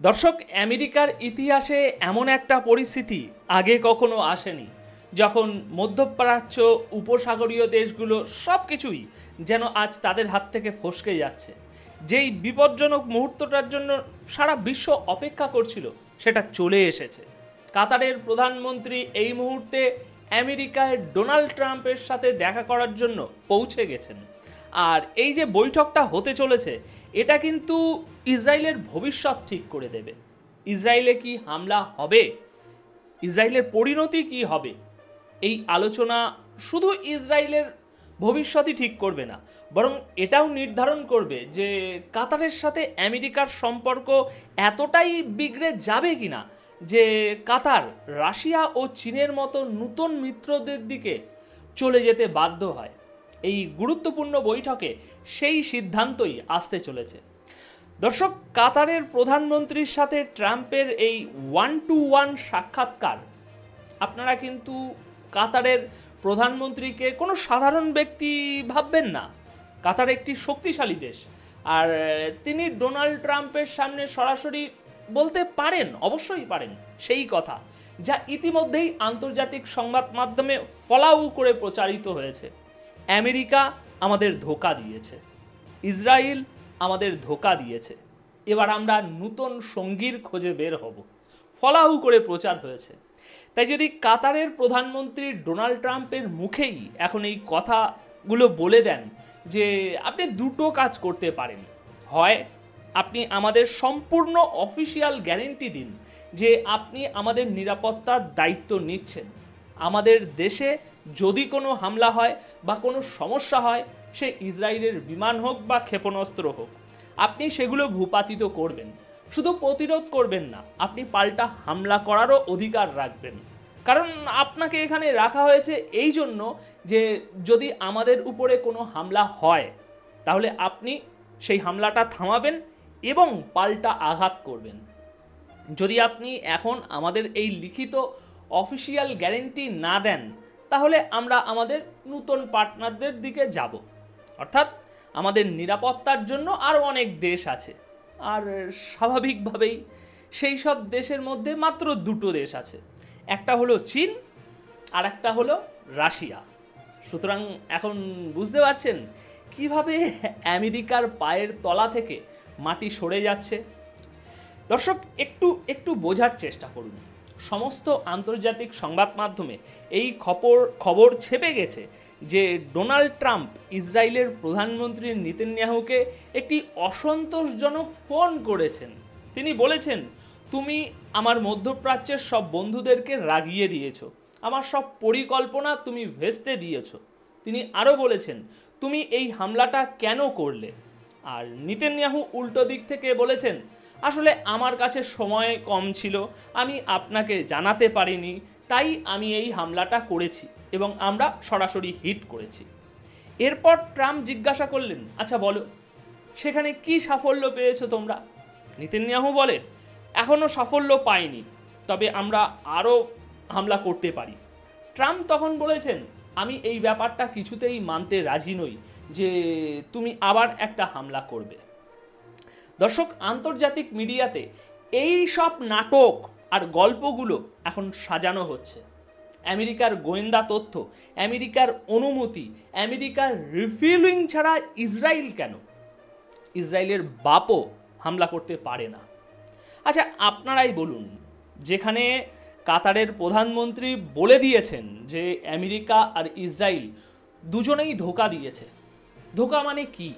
দর্শক, আমেরিকার ইতিহাসে এমন একটা পরিস্থিতি আগে কখনো আসেনি, যখন মধ্যপ্রাচ্য, উপসাগরীয় দেশগুলো সব কিছুই যেন আজ তাদের হাত থেকে ফসকে যাচ্ছে। যেই বিপজ্জনক মুহূর্তটার জন্য সারা বিশ্ব অপেক্ষা করছিল, সেটা চলে এসেছে। কাতারের প্রধানমন্ত্রী এই মুহূর্তে আমেরিকায় ডোনাল্ড ট্রাম্পের সাথে দেখা করার জন্য পৌঁছে গেছেন। আর এই যে বৈঠকটা হতে চলেছে, এটা কিন্তু ইসরায়েলের ভবিষ্যৎ ঠিক করে দেবে। ইসরায়েলে কি হামলা হবে, ইসরায়েলের পরিণতি কি হবে, এই আলোচনা শুধু ইসরায়েলের ভবিষ্যৎই ঠিক করবে না, বরং এটাও নির্ধারণ করবে যে কাতারের সাথে আমেরিকার সম্পর্ক এতটাই বিগড়ে যাবে কিনা যে কাতার রাশিয়া ও চীনের মতো নতুন মিত্রদের দিকে চলে যেতে বাধ্য হয়। এই গুরুত্বপূর্ণ বৈঠকে সেই সিদ্ধান্তই আসতে চলেছে। দর্শক, কাতারের প্রধানমন্ত্রীর সাথে ট্রাম্পের এই 1-to-1 সাক্ষাৎকার, আপনারা কিন্তু কাতারের প্রধানমন্ত্রীকে কোনো সাধারণ ব্যক্তি ভাববেন না। কাতার একটি শক্তিশালী দেশ, আর তিনি ডোনাল্ড ট্রাম্পের সামনে সরাসরি বলতে পারেন, অবশ্যই পারেন সেই কথা যা ইতিমধ্যেই আন্তর্জাতিক সংবাদ মাধ্যমে ফলাও করে প্রচারিত হয়েছে। আমেরিকা আমাদের ধোঁকা দিয়েছে, ইসরায়েল আমাদের ধোঁকা দিয়েছে, এবার আমরা নতুন সঙ্গীর খোঁজে বের হব, ফলাও করে প্রচার হয়েছে। তাই যদি কাতারের প্রধানমন্ত্রী ডোনাল্ড ট্রাম্পের মুখেই এখন এই কথাগুলো বলে দেন যে আপনি দুটো কাজ করতে পারেন, হয় আপনি আমাদের সম্পূর্ণ অফিসিয়াল গ্যারেন্টি দিন যে আপনি আমাদের নিরাপত্তার দায়িত্ব নিচ্ছেন, আমাদের দেশে যদি কোনো হামলা হয় বা কোনো সমস্যা হয়, সে ইসরায়েলের বিমান হোক বা ক্ষেপণাস্ত্র হোক, আপনি সেগুলো ভূপাতিত করবেন। শুধু প্রতিরোধ করবেন না, আপনি পাল্টা হামলা করারও অধিকার রাখবেন। কারণ আপনাকে এখানে রাখা হয়েছে এই জন্য যে যদি আমাদের উপরে কোনো হামলা হয়, তাহলে আপনি সেই হামলাটা থামাবেন এবং পাল্টা আঘাত করবেন। যদি আপনি এখন আমাদের এই লিখিত অফিসিয়াল গ্যারেন্টি না দেন, তাহলে আমরা আমাদের নতুন পার্টনারদের দিকে যাব। অর্থাৎ আমাদের নিরাপত্তার জন্য আরও অনেক দেশ আছে, আর স্বাভাবিকভাবেই সেই সব দেশের মধ্যে মাত্র দুটো দেশ আছে, একটা হলো চীন আর একটা হলো রাশিয়া। সুতরাং এখন বুঝতে পারছেন কিভাবে আমেরিকার পায়ের তলা থেকে মাটি সরে যাচ্ছে। দর্শক, একটু বোঝার চেষ্টা করুন। সমস্ত আন্তর্জাতিক সংবাদ মাধ্যমে এই খবর ছেপে গেছে যে ডোনাল্ড ট্রাম্প ইসরায়েলের প্রধানমন্ত্রী নেতানিয়াহুকে একটি অসন্তোষজনক ফোন করেছেন। তিনি বলেছেন, তুমি আমার মধ্যপ্রাচ্যের সব বন্ধুদেরকে রাগিয়ে দিয়েছো, আমার সব পরিকল্পনা তুমি ভেস্তে দিয়েছো। তিনি আরও বলেছেন, তুমি এই হামলাটা কেন করলে? আর নেতানিয়াহু উল্টো দিক থেকে বলেছেন, আসলে আমার কাছে সময় কম ছিল, আমি আপনাকে জানাতে পারিনি, তাই আমি এই হামলাটা করেছি এবং আমরা সরাসরি হিট করেছি। এরপর ট্রাম্প জিজ্ঞাসা করলেন, আচ্ছা বলো, সেখানে কি সাফল্য পেয়েছো তোমরা? নেতানিয়াহু বলে, এখনও সাফল্য পাইনি, তবে আমরা আরও হামলা করতে পারি। ট্রাম্প তখন বলেছেন, আমি এই ব্যাপারটা কিছুতেই মানতে রাজি নই যে তুমি আবার একটা হামলা করবে। দর্শক, আন্তর্জাতিক মিডিয়াতে এই সব নাটক আর গল্পগুলো এখন সাজানো হচ্ছে। আমেরিকার গোয়েন্দা তথ্য, আমেরিকার অনুমতি, আমেরিকার রিফিলিং ছাড়া ইসরায়েল কেন? ইসরায়েলের বাপও হামলা করতে পারে না। আচ্ছা, আপনারাই বলুন, যেখানে কাতারের প্রধানমন্ত্রী বলে দিয়েছেন যে আমেরিকা আর ইসরায়েল দুজনেই ধোঁকা দিয়েছে, ধোঁকা মানে কি,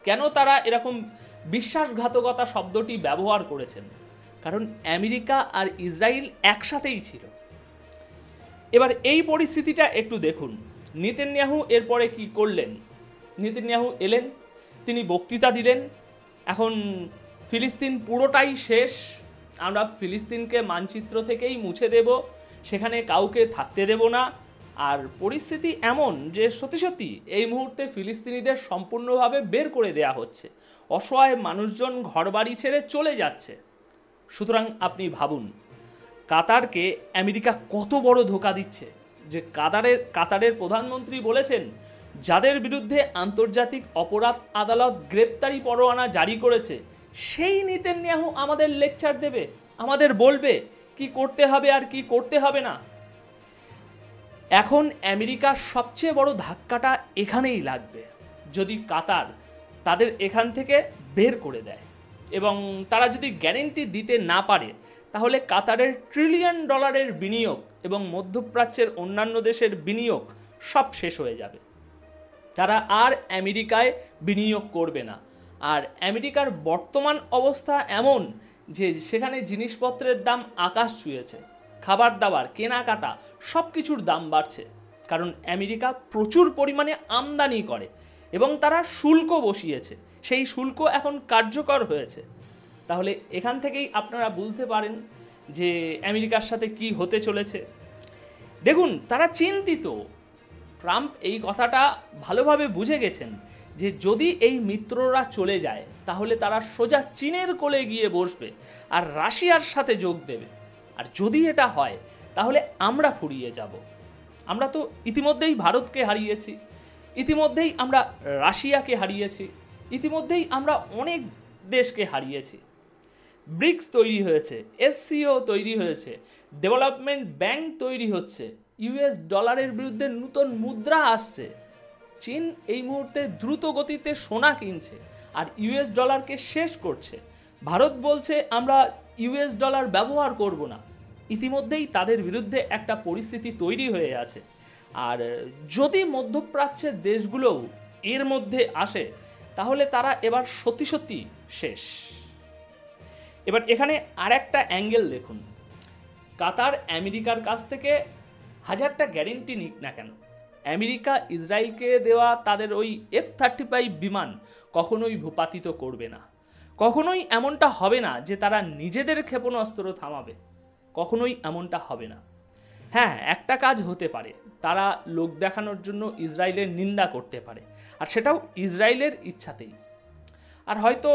কেন তারা এরকম বিশ্বাসঘাতকতা শব্দটি ব্যবহার করেছেন? কারণ আমেরিকা আর ইসরায়েল একসাথেই ছিল। এবার এই পরিস্থিতিটা একটু দেখুন, নেতানিয়াহু এরপরে কি করলেন। নেতানিয়াহু এলেন, তিনি বক্তৃতা দিলেন, এখন ফিলিস্তিন পুরোটাই শেষ, আমরা ফিলিস্তিনকে মানচিত্র থেকেই মুছে দেব, সেখানে কাউকে থাকতে দেব না। আর পরিস্থিতি এমন যে সত্যি এই মুহূর্তে ফিলিস্তিনিদের সম্পূর্ণভাবে বের করে দেয়া হচ্ছে, অসহায় মানুষজন ঘরবাড়ি ছেড়ে চলে যাচ্ছে। সুতরাং আপনি ভাবুন, কাতারকে আমেরিকা কত বড় ধোঁকা দিচ্ছে, যে কাতারের প্রধানমন্ত্রী বলেছেন, যাদের বিরুদ্ধে আন্তর্জাতিক অপরাধ আদালত গ্রেপ্তারি পরোয়ানা জারি করেছে সেই নেতানিয়াহু আমাদের লেকচার দেবে, আমাদের বলবে কি করতে হবে আর কি করতে হবে না। এখন আমেরিকার সবচেয়ে বড় ধাক্কাটা এখানেই লাগবে, যদি কাতার তাদের এখান থেকে বের করে দেয় এবং তারা যদি গ্যারেন্টি দিতে না পারে, তাহলে কাতারের $1 ট্রিলিয়ন বিনিয়োগ এবং মধ্যপ্রাচ্যের অন্যান্য দেশের বিনিয়োগ সব শেষ হয়ে যাবে। তারা আর আমেরিকায় বিনিয়োগ করবে না। আর আমেরিকার বর্তমান অবস্থা এমন যে সেখানে জিনিসপত্রের দাম আকাশ ছুঁয়েছে, খাবার দাবার কেনাকাটা সব কিছুর দাম বাড়ছে, কারণ আমেরিকা প্রচুর পরিমাণে আমদানি করে এবং তারা শুল্ক বসিয়েছে, সেই শুল্ক এখন কার্যকর হয়েছে। তাহলে এখান থেকেই আপনারা বুঝতে পারেন যে আমেরিকার সাথে কি হতে চলেছে। দেখুন, তারা চিন্তিত। ট্রাম্প এই কথাটা ভালোভাবে বুঝে গেছেন যে যদি এই মিত্ররা চলে যায়, তাহলে তারা সোজা চীনের কোলে গিয়ে বসবে আর রাশিয়ার সাথে যোগ দেবে। আর যদি এটা হয়, তাহলে আমরা ফুরিয়ে যাব। আমরা তো ইতিমধ্যেই ভারতকে হারিয়েছি, ইতিমধ্যেই আমরা রাশিয়াকে হারিয়েছি, ইতিমধ্যেই আমরা অনেক দেশকে হারিয়েছি। ব্রিক্স তৈরি হয়েছে, SCO তৈরি হয়েছে, ডেভেলপমেন্ট ব্যাংক তৈরি হচ্ছে, $ডলারের বিরুদ্ধে নতুন মুদ্রা আসছে। চীন এই মুহূর্তে দ্রুত গতিতে সোনা কিনছে আর $ডলারকে শেষ করছে। ভারত বলছে আমরা $ডলার ব্যবহার করব না। ইতিমধ্যেই তাদের বিরুদ্ধে একটা পরিস্থিতি তৈরি হয়ে আছে। আর যদি মধ্যপ্রাচ্যের দেশগুলোও এর মধ্যে আসে, তাহলে তারা এবার সত্যি সত্যি শেষ। এবার এখানে আর একটা অ্যাঙ্গেল দেখুন। কাতার আমেরিকার কাছ থেকে হাজারটা গ্যারেন্টি নিক না কেন, আমেরিকা ইসরায়েলকে দেওয়া তাদের ওই F-35 বিমান কখনোই ভূপাতিত করবে না। কখনোই এমনটা হবে না যে তারা নিজেদের ক্ষেপণাস্ত্র থামাবে, কখনোই এমনটা হবে না। হ্যাঁ, একটা কাজ হতে পারে, তারা লোক দেখানোর জন্য ইসরায়েলের নিন্দা করতে পারে, আর সেটাও ইসরায়েলের ইচ্ছাতেই। আর হয়তো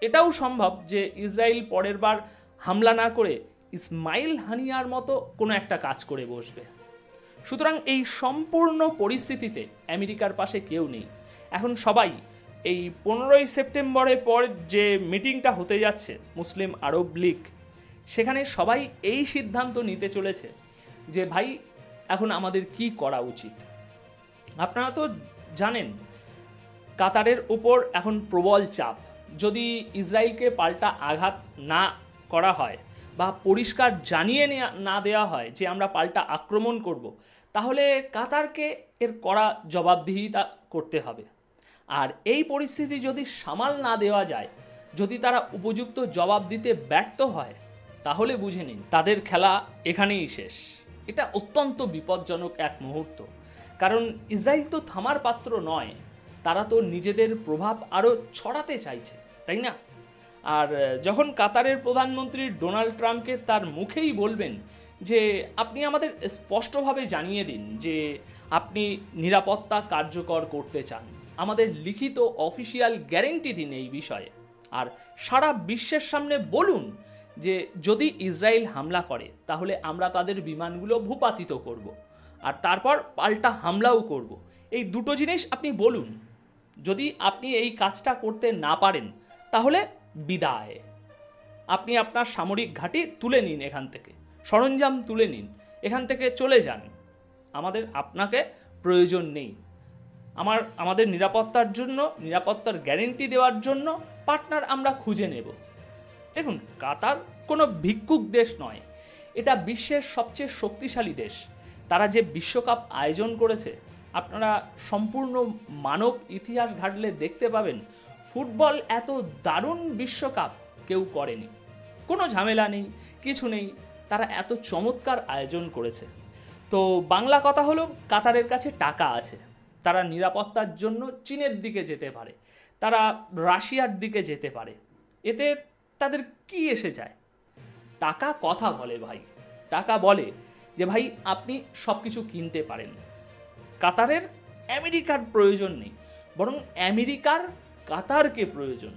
এটাও সম্ভব যে ইসরায়েল পরের বার হামলা না করে ইসমাইল হানিয়ার মতো কোনো একটা কাজ করে বসবে। সুতরাং এই সম্পূর্ণ পরিস্থিতিতে আমেরিকার পাশে কেউ নেই। এখন সবাই এই 15ই সেপ্টেম্বরের পর যে মিটিংটা হতে যাচ্ছে মুসলিম আরব লীগ, সেখানে সবাই এই সিদ্ধান্ত নিতে চলেছে যে ভাই এখন আমাদের কি করা উচিত। আপনারা তো জানেন কাতারের উপর এখন প্রবল চাপ। যদি ইসরায়েলকে পাল্টা আঘাত না করা হয় বা পরিষ্কার জানিয়ে না দেওয়া হয় যে আমরা পাল্টা আক্রমণ করব, তাহলে কাতারকে এর কড়া জবাবদিহিতা করতে হবে। আর এই পরিস্থিতি যদি সামাল না দেওয়া যায়, যদি তারা উপযুক্ত জবাব দিতে ব্যর্থ হয়, তাহলে বুঝে নিন তাদের খেলা এখানেই শেষ। এটা অত্যন্ত বিপজ্জনক এক মুহূর্ত, কারণ ইসরায়েল তো থামার পাত্র নয়, তারা তো নিজেদের প্রভাব আরও ছড়াতে চাইছে, তাই না? আর যখন কাতারের প্রধানমন্ত্রী ডোনাল্ড ট্রাম্পকে তার মুখেই বলবেন যে আপনি আমাদের স্পষ্টভাবে জানিয়ে দিন যে আপনি নিরাপত্তা কার্যকর করতে চান, আমাদের লিখিত অফিসিয়াল গ্যারেন্টি দিন এই বিষয়ে, আর সারা বিশ্বের সামনে বলুন যে যদি ইসরায়েল হামলা করে তাহলে আমরা তাদের বিমানগুলো ভূপাতিত করব, আর তারপর পাল্টা হামলাও করব। এই দুটো জিনিস আপনি বলুন। যদি আপনি এই কাজটা করতে না পারেন, তাহলে বিদায়। আপনি আপনার সামরিক ঘাঁটি তুলে নিন, এখান থেকে সরঞ্জাম তুলে নিন, এখান থেকে চলে যান। আপনাকে প্রয়োজন নেই। আমাদের নিরাপত্তার জন্য, নিরাপত্তার গ্যারেন্টি দেওয়ার জন্য পার্টনার আমরা খুঁজে নেব। দেখুন, কাতার কোনো ভিক্ষুক দেশ নয়, এটা বিশ্বের সবচেয়ে শক্তিশালী দেশ। তারা যে বিশ্বকাপ আয়োজন করেছে, আপনারা সম্পূর্ণ মানব ইতিহাস ঘাটলে দেখতে পাবেন ফুটবল এত দারুণ বিশ্বকাপ কেউ করেনি। কোনো ঝামেলা নেই, কিছু নেই, তারা এত চমৎকার আয়োজন করেছে। তো বাংলা কথা হলো, কাতারের কাছে টাকা আছে, তারা নিরাপত্তার জন্য চীনের দিকে যেতে পারে, তারা রাশিয়ার দিকে যেতে পারে। এতে তাদের কি এসে যায়? টাকা কথা বলে ভাই, টাকা বলে যে ভাই আপনি সব কিছু কিনতে পারেন। কাতারের আমেরিকার প্রয়োজন নেই, বরং আমেরিকার কাতারকে প্রয়োজন।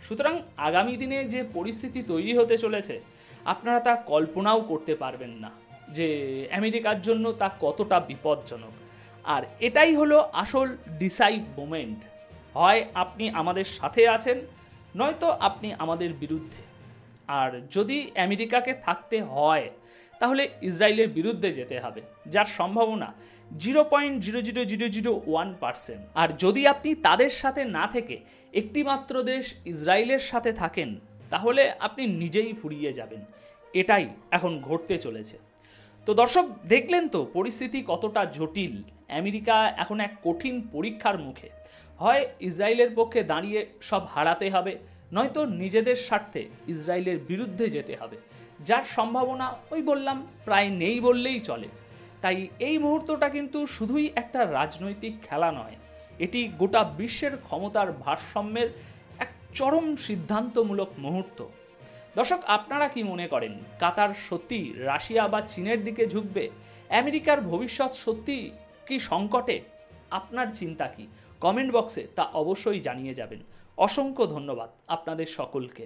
সুতরাং আগামী দিনে যে পরিস্থিতি তৈরি হতে চলেছে, আপনারা তা কল্পনাও করতে পারবেন না যে আমেরিকার জন্য তা কতটা বিপজ্জনক। আর এটাই হলো আসল ডিসাইড মোমেন্ট। হয় আপনি আমাদের সাথে আছেন, নয়তো আপনি আমাদের বিরুদ্ধে। আর যদি আমেরিকাকে থাকতে হয় তাহলে ইসরায়েলের বিরুদ্ধে যেতে হবে, যার সম্ভাবনা 0.00001%। আর যদি আপনি তাদের সাথে না থেকে একটিমাত্র দেশ ইসরায়েলের সাথে থাকেন তাহলে আপনি নিজেই ফুরিয়ে যাবেন। এটাই এখন ঘটতে চলেছে। তো দর্শক, দেখলেন তো পরিস্থিতি কতটা জটিল। আমেরিকা এখন এক কঠিন পরীক্ষার মুখে। হয় ইসরায়েলের পক্ষে দাঁড়িয়ে সব হারাতে হবে, নয়তো নিজেদের স্বার্থে ইসরায়েলের বিরুদ্ধে যেতে হবে, যার সম্ভাবনা ওই বললাম প্রায় নেই বললেই চলে। তাই এই মুহূর্তটা কিন্তু শুধুই একটা রাজনৈতিক খেলা নয়, এটি গোটা বিশ্বের ক্ষমতার ভারসাম্যের এক চরম সিদ্ধান্তমূলক মুহূর্ত। দর্শক, আপনারা কি মনে করেন, কাতার সত্যি রাশিয়া বা চীনের দিকে ঝুঁকবে? আমেরিকার ভবিষ্যৎ সত্যি কি সংকটে? আপনার চিন্তা কি? কমেন্ট বক্সে তা অবশ্যই জানিয়ে যাবেন। অসংখ্য ধন্যবাদ আপনাদের সকলকে।